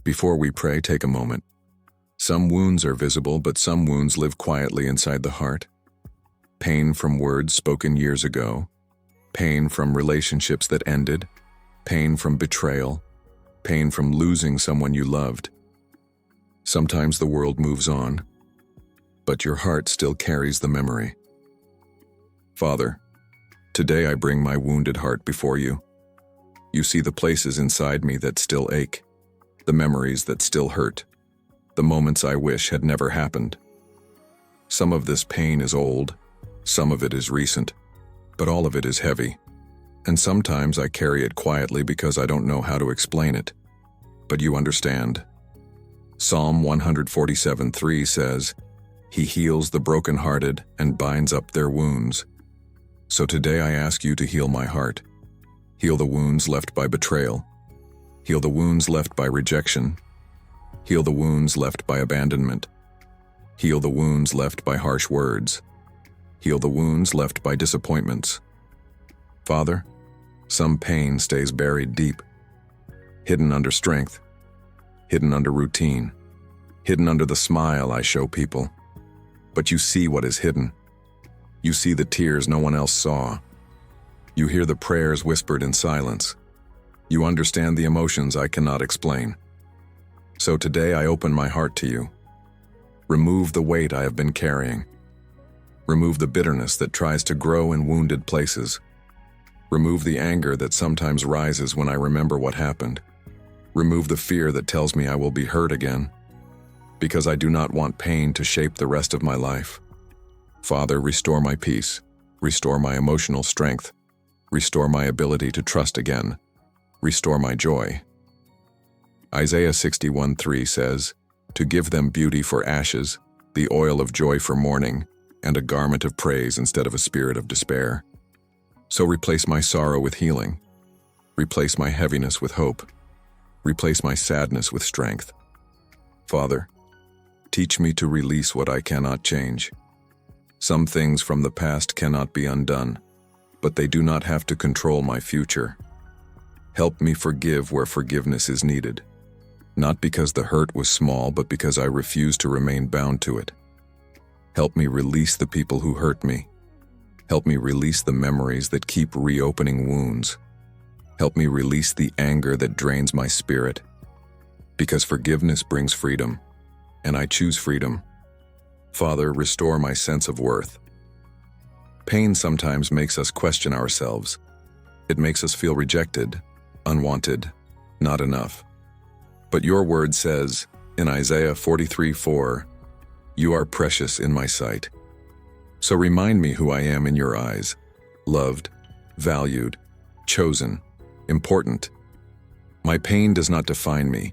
Before we pray, take a moment. Some wounds are visible, but some wounds live quietly inside the heart. Pain from words spoken years ago, pain from relationships that ended, pain from betrayal, pain from losing someone you loved. Sometimes the world moves on, but your heart still carries the memory. Father, today I bring my wounded heart before you. You see the places inside me that still ache, the memories that still hurt, the moments I wish had never happened. Some of this pain is old, some of it is recent, but all of it is heavy. And sometimes I carry it quietly because I don't know how to explain it. But you understand. Psalm 147:3 says, "He heals the brokenhearted and binds up their wounds." So today I ask you to heal my heart. Heal the wounds left by betrayal. Heal the wounds left by rejection. Heal the wounds left by abandonment. Heal the wounds left by harsh words. Heal the wounds left by disappointments. Father, some pain stays buried deep, hidden under strength, hidden under routine, hidden under the smile I show people. But you see what is hidden. You see the tears no one else saw. You hear the prayers whispered in silence. You understand the emotions I cannot explain. So today I open my heart to you. Remove the weight I have been carrying. Remove the bitterness that tries to grow in wounded places. Remove the anger that sometimes rises when I remember what happened. Remove the fear that tells me I will be hurt again, because I do not want pain to shape the rest of my life. Father, restore my peace, restore my emotional strength, restore my ability to trust again, restore my joy. Isaiah 61:3 says, "To give them beauty for ashes, the oil of joy for mourning, and a garment of praise instead of a spirit of despair." So replace my sorrow with healing, replace my heaviness with hope, replace my sadness with strength. Father, teach me to release what I cannot change. Some things from the past cannot be undone, but they do not have to control my future. Help me forgive where forgiveness is needed, not because the hurt was small, but because I refuse to remain bound to it. Help me release the people who hurt me. Help me release the memories that keep reopening wounds. Help me release the anger that drains my spirit. Because forgiveness brings freedom, and I choose freedom. Father, restore my sense of worth. Pain sometimes makes us question ourselves. It makes us feel rejected, unwanted, not enough. But your word says, in Isaiah 43:4, "You are precious in my sight." So remind me who I am in your eyes, loved, valued, chosen, important. My pain does not define me.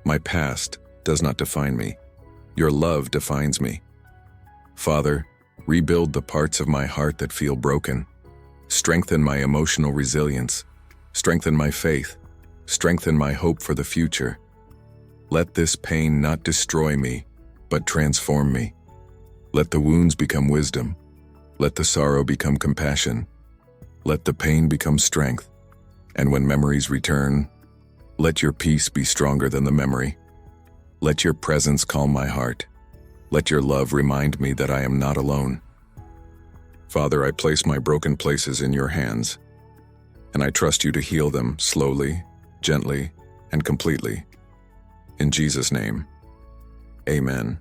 My past does not define me. Your love defines me. Father, rebuild the parts of my heart that feel broken. Strengthen my emotional resilience. Strengthen my faith. Strengthen my hope for the future. Let this pain not destroy me, but transform me. Let the wounds become wisdom. Let the sorrow become compassion. Let the pain become strength. And when memories return, let your peace be stronger than the memory. Let your presence calm my heart. Let your love remind me that I am not alone. Father, I place my broken places in your hands, and I trust you to heal them slowly, gently, and completely. In Jesus' name, amen.